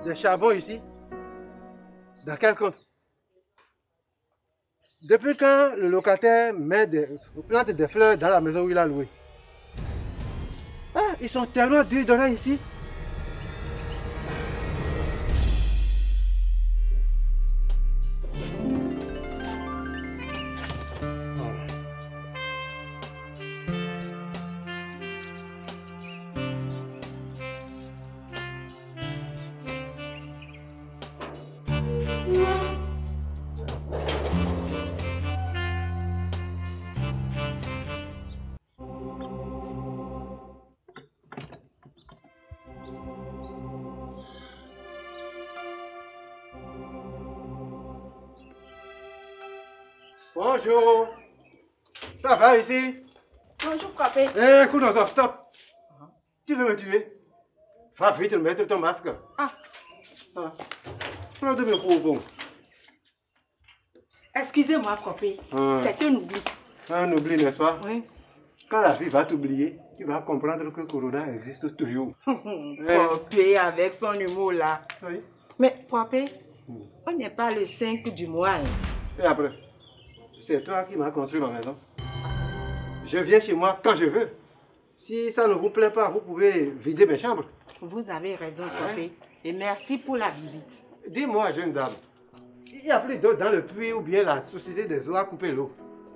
des charbons ici. Dans quel compte? Depuis quand le locataire plante des fleurs dans la maison où il a loué? Ah, ils sont tellement durs de là ici. Bonjour. Ça va ici? Bonjour, Papé. Eh, écoute, non, stop. Tu veux me tuer? Va vite mettre ton masque. Ah. Prends de mes bon. Excusez-moi, Papé. C'est un oubli. Un oubli, n'est-ce pas? Oui. Quand la vie va t'oublier, tu vas comprendre que Corona existe toujours. Papé, avec son humour là. Oui. Mais, Papé, on n'est pas le 5 du mois. Hein. Et après? C'est toi qui m'as construit ma maison. Je viens chez moi quand je veux. Si ça ne vous plaît pas, vous pouvez vider mes chambres. Vous avez raison, Papé. Et merci pour la visite. Dis-moi, jeune dame, il n'y a plus d'eau dans le puits ou bien la société des eaux a coupé l'eau?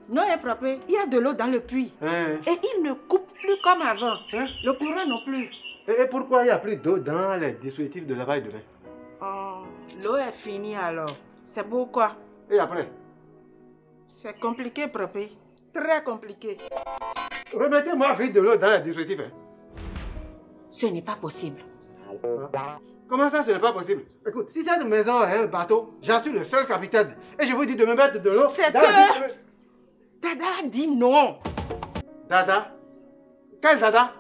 Non, Papé, il y a de l'eau dans le puits. Et il ne coupe plus comme avant. Le courant non plus. Et pourquoi il n'y a plus d'eau dans les dispositifs de lavage de main? L'eau est finie alors. C'est pourquoi? Et après? C'est compliqué, Papé. Très compliqué. Remettez-moi vite de l'eau dans les dispositifs. Ce n'est pas possible. Comment ça, ce n'est pas possible? Écoute, si cette maison est un bateau, j'en suis le seul capitaine. Et je vous dis de me mettre de l'eau. C'est que... Dada a dit non. Dada? Quelle Dada?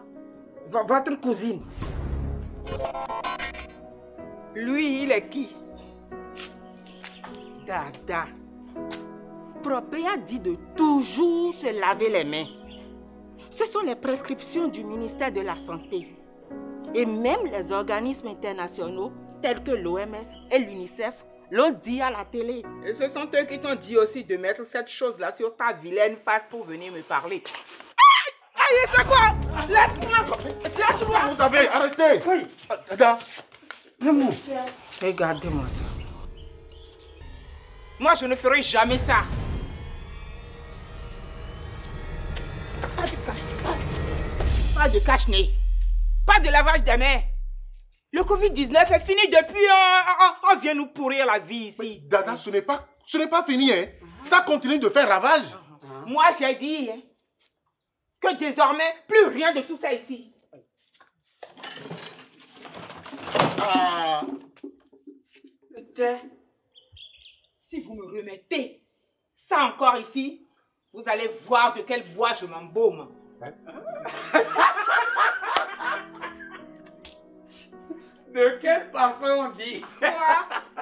Votre cousine. Lui, il est qui? Dada. Propé a dit de toujours se laver les mains. Ce sont les prescriptions du ministère de la Santé. Et même les organismes internationaux, tels que l'OMS et l'UNICEF, l'ont dit à la télé. Et ce sont eux qui t'ont dit aussi de mettre cette chose-là sur ta vilaine face pour venir me parler. Aïe, aïe, c'est quoi? Laisse-moi. Lâche-moi. Vous savez, arrêtez. Oui. Dada. Regardez-moi ça. Moi, je ne ferai jamais ça. Pas de cache-nez. Pas de lavage des mains. Le Covid-19 est fini depuis. On vient nous pourrir la vie ici. Mais Dada, ce n'est pas fini. Hein. Ça continue de faire ravage. Moi, j'ai dit que désormais, plus rien de tout ça ici. Peut-être, si vous me remettez ça encore ici, vous allez voir de quel bois je m'embaume. De quel parfum on dit?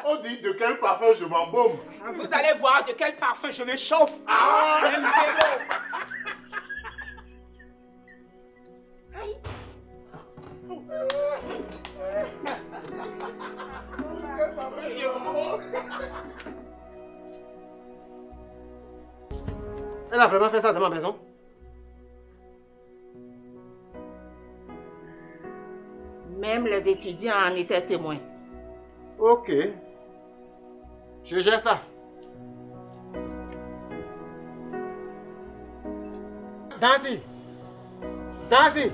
On dit de quel parfum je m'embaume. Vous allez voir de quel parfum je me chauffe. Elle a vraiment fait ça dans ma maison? Même les étudiants en étaient témoins. Ok. Je gère ça. Dancy! Dancy!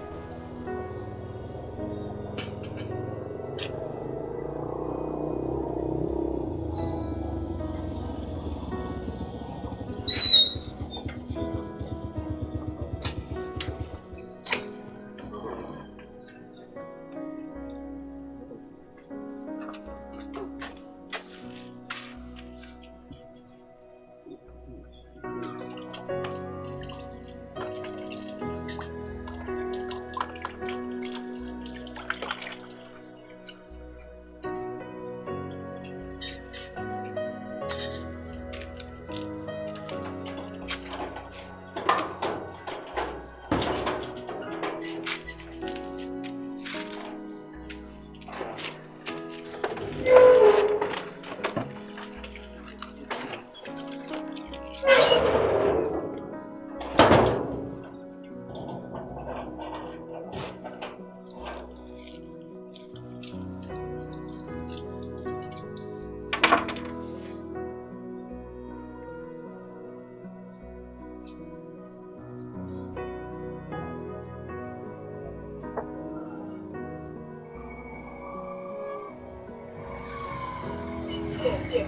Monsieur.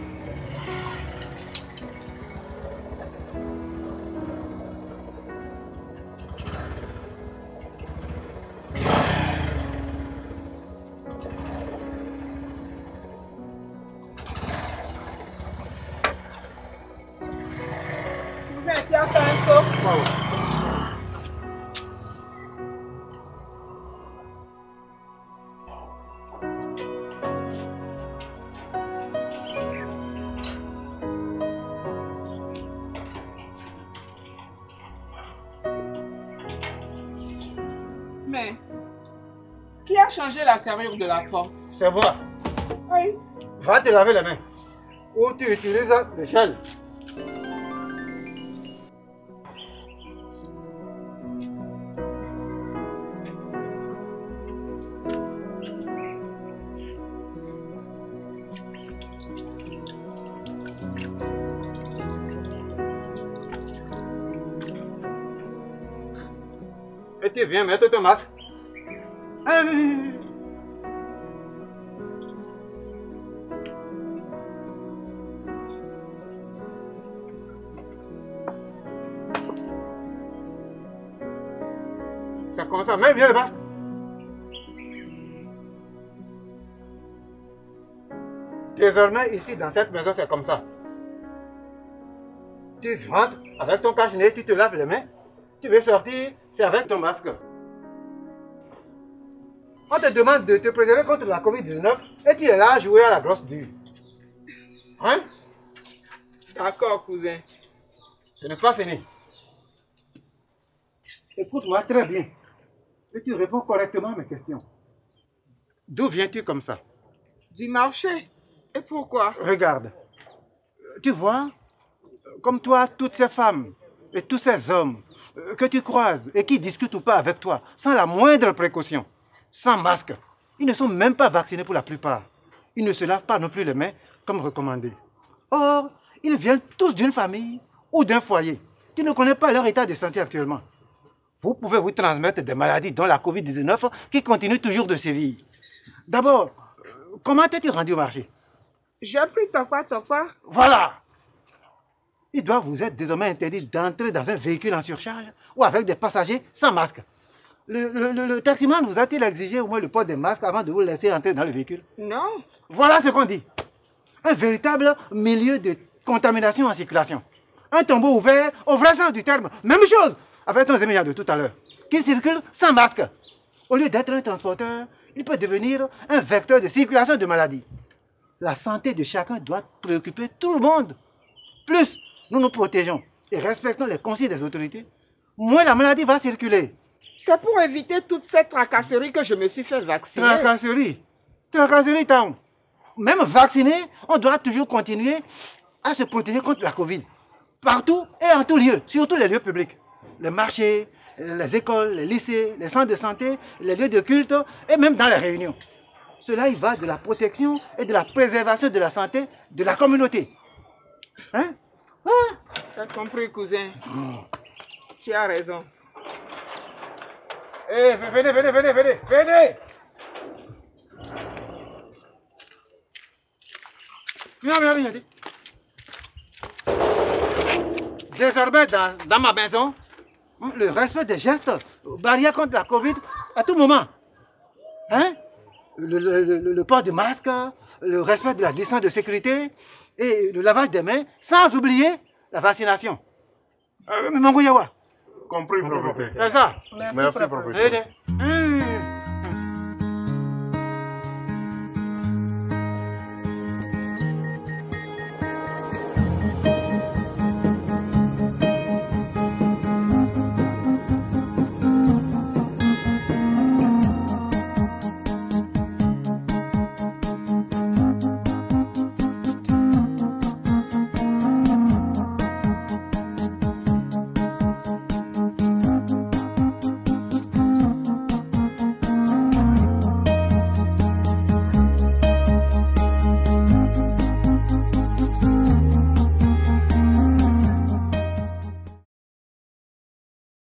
Cousin, tu as fait un saut? Mais, qui a changé la serrure de la porte? C'est moi. Oui. Va te laver les mains. Ou tu utilises le gel. Et tu viens mettre ton masque. Ah, oui. Ça commence à même bien le masque. Désormais, ici, dans cette maison, c'est comme ça. Tu rentres avec ton cache-nez, tu te laves les mains. Tu veux sortir, c'est avec ton masque. On te demande de te préserver contre la Covid-19 et tu es là à jouer à la grosse dure. Hein? D'accord, cousin. Ce n'est pas fini. Écoute-moi très bien. Et tu réponds correctement à mes questions. D'où viens-tu comme ça? Du marché. Et pourquoi? Regarde. Tu vois, comme toi, toutes ces femmes et tous ces hommes que tu croises et qui discutent ou pas avec toi, sans la moindre précaution, sans masque, ils ne sont même pas vaccinés pour la plupart. Ils ne se lavent pas non plus les mains comme recommandé. Or, ils viennent tous d'une famille ou d'un foyer. Tu ne connais pas leur état de santé actuellement. Vous pouvez vous transmettre des maladies dont la Covid-19 qui continue toujours de sévir. D'abord, comment t'es-tu rendu au marché? J'ai pris Tokwa. Voilà! Il doit vous être désormais interdit d'entrer dans un véhicule en surcharge ou avec des passagers sans masque. Le taximan vous a-t-il exigé au moins le port des masques avant de vous laisser entrer dans le véhicule? Non. Voilà ce qu'on dit. Un véritable milieu de contamination en circulation. Un tombeau ouvert au vrai sens du terme. Même chose avec nos émigrants de tout à l'heure, qui circulent sans masque. Au lieu d'être un transporteur, il peut devenir un vecteur de circulation de maladies. La santé de chacun doit préoccuper tout le monde. Plus nous nous protégeons et respectons les consignes des autorités, moins la maladie va circuler. C'est pour éviter toute cette tracasserie que je me suis fait vacciner. Tracasserie? Tracasserie, Tom. Même vacciné, on doit toujours continuer à se protéger contre la Covid. Partout et en tout lieu, surtout les lieux publics. Les marchés, les écoles, les lycées, les centres de santé, les lieux de culte et même dans les réunions. Cela y va de la protection et de la préservation de la santé de la communauté. Hein? Ah. T'as compris, cousin. Tu as raison. Eh, venez! Viens. Désormais, dans ma maison, le respect des gestes, barrière contre la Covid, à tout moment. Hein? Le port du masque, le respect de la distance de sécurité et le lavage des mains, sans oublier la vaccination. Mangoyawa. Compris, propriétaire. C'est ça. Merci, propriétaire.